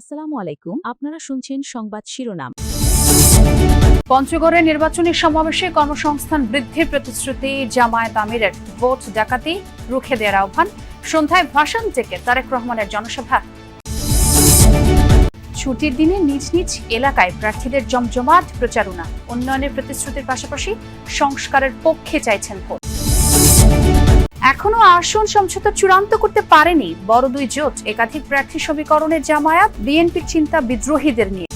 আসসালামু আলাইকুম, আপনারা শুনছেন সংবাদ শিরোনাম। পঞ্চগড়ে নির্বাচনী সমাবেশে কর্মসংস্থান বৃদ্ধির প্রতিশ্রুতি জামায়াত আমিরের, ভোট ডাকাতি রুখে দেওয়ার আহ্বান, সন্ধ্যায় ভাষণ থেকে তারেক রহমানের জনসভা। ছুটির দিনে নিজ নিজ এলাকায় প্রার্থীদের জমজমাট প্রচারণা, উন্নয়নের প্রতিশ্রুতির পাশাপাশি সংস্কারের পক্ষে চাইছেন ভোট। এখনো আসন সমঝোতা চূড়ান্ত করতে পারেনি বড় দুই জোট, একাধিক প্রার্থী সমীকরণে জামায়াত, বিএনপির চিন্তা বিদ্রোহীদের নিয়ে।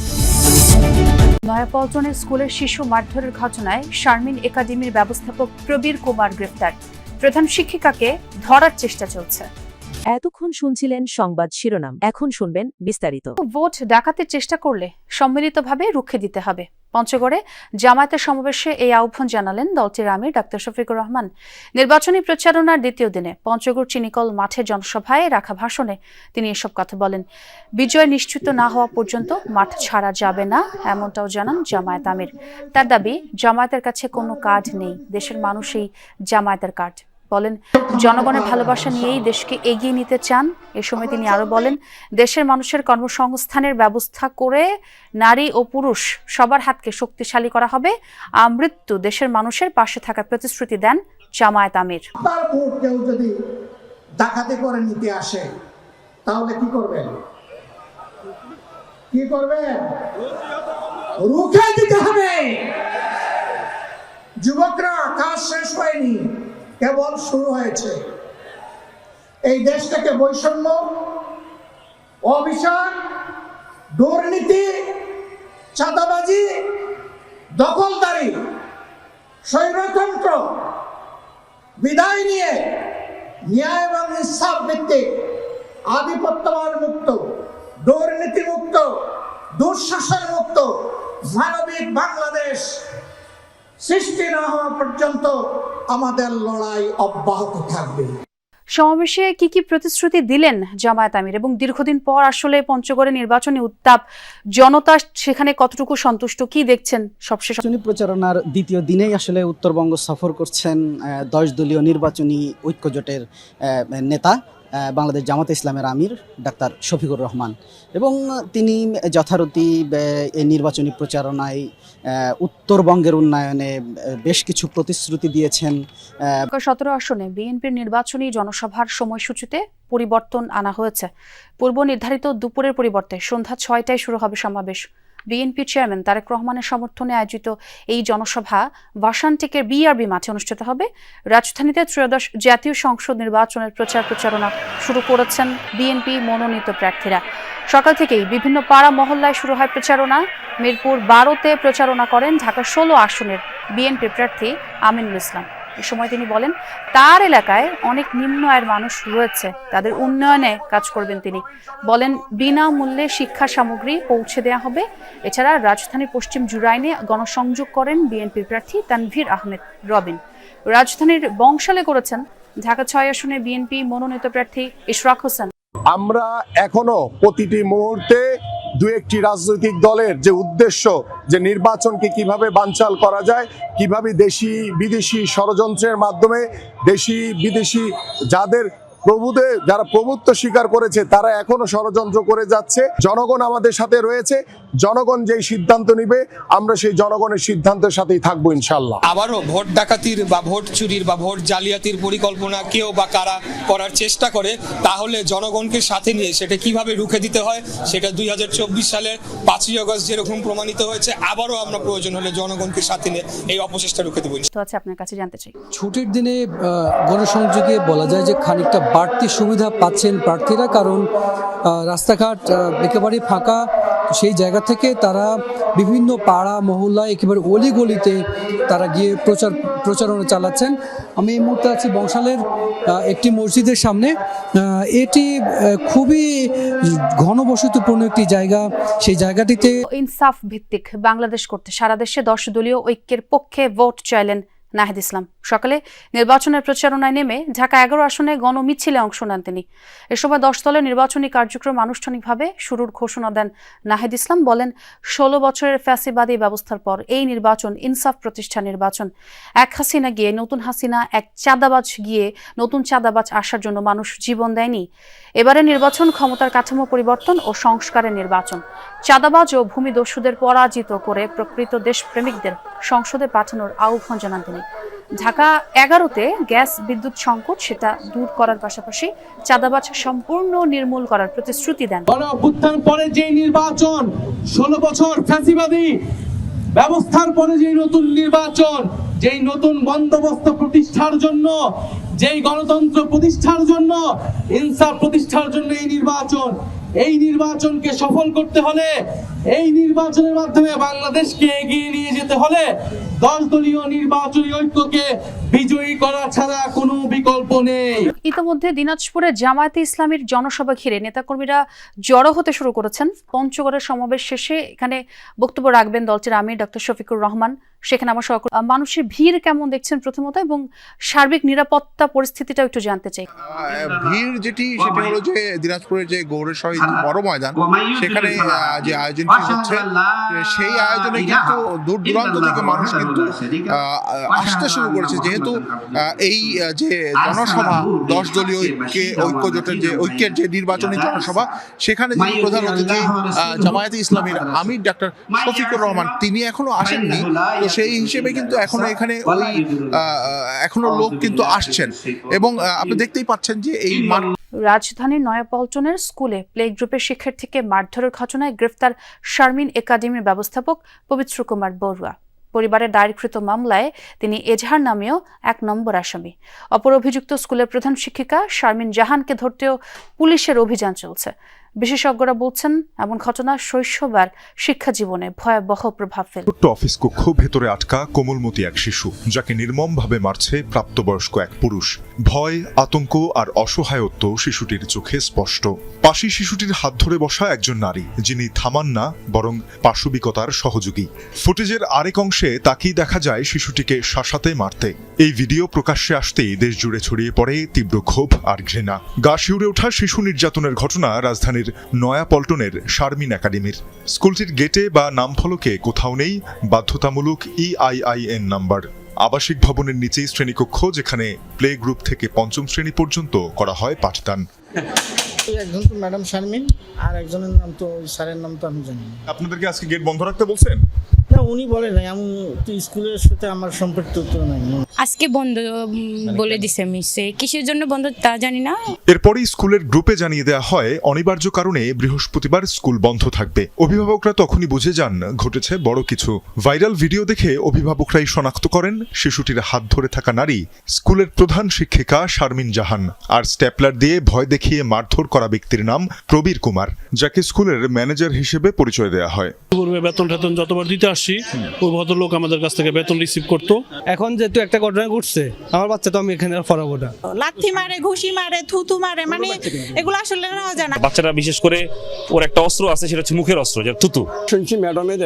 নয়াপল্টনে স্কুলের শিশু মারধরের ঘটনায় শারমিন একাডেমির ব্যবস্থাপক প্রবীর কুমার গ্রেফতার, প্রধান শিক্ষিকাকে ধরার চেষ্টা চলছে। এতক্ষণ শুনছিলেন সংবাদ শিরোনাম, এখন শুনবেন বিস্তারিত। ভোট ডাকাতের চেষ্টা করলে সম্মিলিতভাবে রুখে দিতে হবে। পঞ্চগড়ে জামায়াতের সমাবেশে এই আহ্বান জানালেন দলটির আমির ডাক্তার শফিকুর রহমান। নির্বাচনী প্রচারণার দ্বিতীয় দিনে পঞ্চগড় চিনিকল মাঠে জনসভায় রাখা ভাষণে তিনি এসব কথা বলেন। বিজয় নিশ্চিত না হওয়া পর্যন্ত মাঠ ছাড়া যাবে না, এমনটাও জানান জামায়াত আমির। তার দাবি, জামায়াতের কাছে কোনো কার্ড নেই, দেশের মানুষই জামায়াতের কার্ড। বলেন, জনগণের ভালোবাসা নিয়েই দেশকে এগিয়ে নিতে চান। এ সময় তিনি আরো বলেন, দেশের মানুষের কর্মসংস্থানের ব্যবস্থা করে নারী ও পুরুষ সবার হাতকে শক্তিশালী করা হবে। আমৃত্যু দেশের মানুষের পাশে থাকার প্রতিশ্রুতি দেন জামায়াত আমির। তার ভোট কেউ যদি ডাকাতি করে নিতে আসে তাহলে কি করবেন? কি করবেন? রুখে দিতে হবে। যুবকরা, কাজ শেষ হয়নি, কেবল শুরু হয়েছে। এই দেশ থেকে বৈষম্য, অবিচার, দুর্নীতি, চাঁদাবাজি, দখলদারি, স্বৈরতন্ত্র বিদায় নিয়ে ন্যায় এবং ইনসাফ ভিত্তিক আধিপত্যবাদ মুক্ত, দুর্নীতি মুক্ত, দুঃশাসন মুক্ত মানবিক বাংলাদেশ সৃষ্টি না হওয়া পর্যন্ত আমাদের লড়াই অব্যাহত থাকবে। সমাবেশে কি কি প্রতিশ্রুতি দিলেন জামায়াত আমির এবং দীর্ঘদিন পর আসলে পঞ্চগড়ে নির্বাচনী উত্তাপ, জনতা সেখানে কতটুকু সন্তুষ্ট, কি দেখছেন? সবশেষ প্রচারণার দ্বিতীয় দিনেই আসলে উত্তরবঙ্গ সফর করছেন 10 দলীয় নির্বাচনী ঐক্যজোটের নেতা বাংলাদেশ জামাতে ইসলামের আমির ডাক্তার শফিকুর রহমান, এবং তিনি যথারীতি এই নির্বাচনী প্রচারণায় উত্তরবঙ্গের উন্নয়নে বেশ কিছু প্রতিশ্রুতি দিয়েছেন। 17 আসনে বিএনপির নির্বাচনী জনসভার সময়সূচিতে পরিবর্তন আনা হয়েছে। পূর্ব নির্ধারিত দুপুরের পরিবর্তে সন্ধ্যা 6টায় শুরু হবে সমাবেশ। বিএনপি চেয়ারম্যান তারেক রহমানের সমর্থনে আয়োজিত এই জনসভা ভাষান্টিকের বিআরবি মাঠে অনুষ্ঠিত হবে। রাজধানীতে ত্রয়োদশ জাতীয় সংসদ নির্বাচনের প্রচারণা শুরু করেছেন বিএনপি মনোনীত প্রার্থীরা। সকাল থেকেই বিভিন্ন পাড়া মহল্লায় শুরু হয় প্রচারণা। মিরপুর 12তে প্রচারণা করেন ঢাকা 16 আসনের বিএনপি প্রার্থী আমিনুল ইসলাম। এ সময় তিনি বলেন, তার এলাকায় অনেক নিম্ন আয়ের মানুষ রয়েছে, তাদের উন্নয়নে কাজ করবেন তিনি। বলেন, বিনামূল্যে শিক্ষা সামগ্রী পৌঁছে দেওয়া হবে। এছাড়া রাজধানীর পশ্চিম জুরাইনে গণসংযোগ করেন বিএনপির প্রার্থী তানভীর আহমেদ রবিন। রাজধানীর বংশালে করেছেন ঢাকা 6 আসনে বিএনপি মনোনীত প্রার্থী ইশরাক হোসেন। আমরা এখনো প্রতিটি মুহূর্তে দু একটি রাজনৈতিক দলের যে উদ্দেশ্য, যে নির্বাচনকে কিভাবে বানচাল করা যায়, কিভাবে দেশি বিদেশি ষড়যন্ত্রের মাধ্যমে দেশি বিদেশি যারা প্রভুত্ব স্বীকার করেছে তারা এখনো ষড়যন্ত্র করে যাচ্ছে। জনগণ আমাদের সাথে রয়েছে, জনগণ যেই সিদ্ধান্ত নিবে আমরা সেই জনগণের সিদ্ধান্তের সাথেই থাকবো ইনশাল্লাহ। আবারও ভোট ডাকাতির বা ভোট চুরির বা ভোট জালিয়াতির পরিকল্পনা কেউ বা কারা করার চেষ্টা করে, তাহলে জনগণকে সাথে নিয়ে সেটা কিভাবে রুখে দিতে হয় সেটা 2024 সালের 5ই আগস্ট যেরকম প্রমাণিত হয়েছে, আবারও আমরা প্রয়োজন হলে জনগণকে সাথে নিয়ে এই অপচেষ্টা রুখে দেবো। তো আছে আপনার কাছে জানতে চাই, ছুটির দিনে গণসংযোগে বলা যায় যে খানিকটা বাড়তি সুবিধা পাচ্ছেন প্রার্থীরা, কারণ রাস্তাঘাট একেবারে ফাঁকা। সেই জায়গা থেকে তারা বিভিন্ন পাড়া মহল্লা একেবারে অলিগলিতে তারা গিয়ে প্রচারণা চালাচ্ছেন। আমি এই মুহূর্তে আছি বংশালের একটি মসজিদের সামনে। এটি খুবই ঘনবসতিপূর্ণ একটি জায়গা। সেই জায়গাটিতে ইনসাফ ভিত্তিক বাংলাদেশ করতে সারা দেশে 10 দলীয় ঐক্যের পক্ষে ভোট চাইলেন নাহিদ ইসলাম। সকালে নির্বাচনের প্রচারণায় নেমে ঢাকা 11 আসনে গণমিছিলে অংশ নেন তিনি। এ সময় 10 দলের নির্বাচনী কার্যক্রম আনুষ্ঠানিকভাবে শুরুর ঘোষণা দেন নাহিদ ইসলাম। বলেন, 16 বছরের ফ্যাসিবাদী ব্যবস্থার পর এই নির্বাচন ইনসাফ প্রতিষ্ঠা নির্বাচন। এক হাসিনা গিয়ে নতুন হাসিনা, এক চাঁদাবাজ গিয়ে নতুন চাঁদাবাজ আসার জন্য মানুষ জীবন দেয়নি। এবারে নির্বাচন ক্ষমতার কাঠামো পরিবর্তন ও সংস্কারের নির্বাচন। চাঁদাবাজ ও ভূমিদস্যুদের পরাজিত করে প্রকৃত দেশপ্রেমিকদের সংসদে পাঠানোর আহ্বান জানান তিনি। ঢাকা 11-তে গ্যাস বিদ্যুৎ সংকট সেটা দূর করার পাশাপাশি চাঁদাবাজ সম্পূর্ণ নির্মূল করার প্রতিশ্রুতি দেন। গণঅভ্যুত্থান পরে যে নির্বাচন, 16 বছর ফ্যাসিবাদী ব্যবস্থার পরে যে নতুন নির্বাচন, যেই নতুন বন্দোবস্ত প্রতিষ্ঠার জন্য, যেই গণতন্ত্র প্রতিষ্ঠার জন্য, ইনসাফ প্রতিষ্ঠার জন্য এই নির্বাচনকে সফল করতে হলে, এই নির্বাচনের মাধ্যমে বাংলাদেশকে এগিয়ে নিয়ে যেতে হলে 10 দলীয় নির্বাচনী ঐক্যকে বিজয়ী করা ছাড়া কোনো বিকল্প নেই। ইতিমধ্যে দিনাজপুরে জামায়াতে ইসলামীর জনসভা ঘিরে নেতাকর্মীরা জড়ো হতে শুরু করেছেন। পঞ্চগড়ের সমাবেশ শেষে এখানে বক্তব্য রাখবেন দলটির আমির ডক্টর শফিকুর রহমান। সেখানে আমার মানুষের ভিড় কেমন দেখছেন প্রথমত, এবং সার্বিক নিরাপত্তা পরিস্থিতিটা একটু জানতে চাই। ভিড় সেটি হলো যে দিনাজপুরের যে গৌড়ের শহীদ বড় ময়দান, সেখানে যে আয়োজনটি হচ্ছে, সেই আয়োজনে কিন্তু দূর দূরান্ত থেকে মানুষ কিন্তু আসতে শুরু করেছে। যেহেতু এই যে জনসভা 10 দলীয় ঐক্যের যে নির্বাচনী জনসভা, সেখানে যিনি প্রধান অতিথি জামায়াতে ইসলামীর আমির ডাক্তার শফিকুর রহমান, তিনি এখনো আসেননি। তো সেই হিসেবে কিন্তু এখনো লোক কিন্তু আসছেন, এবং আপনি দেখতেই পাচ্ছেন যে এই রাজধানীর নয়াপল্টনের স্কুলে প্লে গ্রুপের শিক্ষার্থীকে মারধরের ঘটনায় গ্রেফতার শারমিন একাডেমির ব্যবস্থাপক পবিত্র কুমার বড়ুয়া। পরিবারের দায়েরকৃত মামলায় তিনি এজাহার নামেও 1 নম্বর আসামি। অপর অভিযুক্ত স্কুলের প্রধান শিক্ষিকা শারমিন জাহানকে ধরতেও পুলিশের অভিযান চলছে। বিশেষজ্ঞরা বলছেন, এমন ঘটনা শৈশব আর শিক্ষা জীবনে ভয়াবহ প্রভাব ফেলে। ছোট্ট অফিস কক্ষ, ভেতরে আটকা কোমলমতি এক শিশু, যাকে নির্মমভাবে মারছে প্রাপ্তবয়স্ক এক পুরুষ। ভয়, আতঙ্ক আর অসহায়ত্ব শিশুটির চোখে স্পষ্ট। পাশে শিশুটির হাত ধরে বসা একজন নারী, যিনি থামান না, বরং পাশবিকতার সহযোগী। ফুটেজের আরেক অংশে তাকেই দেখা যায় শিশুটিকে শাসাতে মারতে। এই ভিডিও প্রকাশ্যে আসতেই দেশ জুড়ে ছড়িয়ে পড়ে তীব্র ক্ষোভ আর ঘৃণা। গা শিউরে ওঠা শিশু নির্যাতনের ঘটনা রাজধানীর নয়াপল্টনের শারমিন একাডেমির। স্কুলটির গেটে বা নামফলকে কোথাও নেই বাধ্যতামূলক EIIN নাম্বার। আবাসিক ভবনের নিচেই শ্রেণীকক্ষ, যেখানে প্লে গ্রুপ থেকে 5ম শ্রেণী পর্যন্ত করা হয় পাঠদান। একজন তো ম্যাডাম শারমিন, আর একজনের নাম তো স্যারের নাম তো আমি জানি না। আপনাদেরকে আজকে গেট বন্ধ রাখতে বলছেন? না, উনি বলে নাই, আমি তো স্কুলের সাথে আমার সম্পর্ক তো নাই। আজকে বন্ধ বলে দিছে মিসে, কিসের জন্য বন্ধ তা জানি না। এরপরই স্কুলের গ্রুপে জানিয়ে দেওয়া হয় অনিবার্য কারণে বৃহস্পতিবার স্কুল বন্ধ থাকবে। অভিভাবকরা তখনই বুঝে যান ঘটেছে বড় কিছু। ভাইরাল ভিডিও দেখে অভিভাবকরাই শনাক্ত করেন শিশুটির হাত ধরে থাকা নারী স্কুলের প্রধান শিক্ষিকা শারমিন জাহান, আর স্ট্যাপলার দিয়ে ভয় দেখিয়ে মারধর করা ব্যক্তির নাম প্রবীর কুমার, যাকে স্কুলের ম্যানেজার হিসেবে পরিচয় দেওয়া হয়। বেতন যতবার দিতে আসছি, ওই ভদ্রলোক আমাদের কাছ থেকে বেতন রিসিভ করতো। এখন যেহেতু একটা ঘটনা ঘটছে, আমার বাচ্চা তো আমি এখানে পড়াবো না। লাথি মারে, ঘুষি মারে, থুতু মারে, মানে এগুলো আসলে নেওয়া যায় না। বাচ্চারা বিশেষ করে ওর একটা অস্ত্র আছে, সেটা হচ্ছে মুখের অস্ত্র, যেটা থুতু। শুনছি ম্যাডামের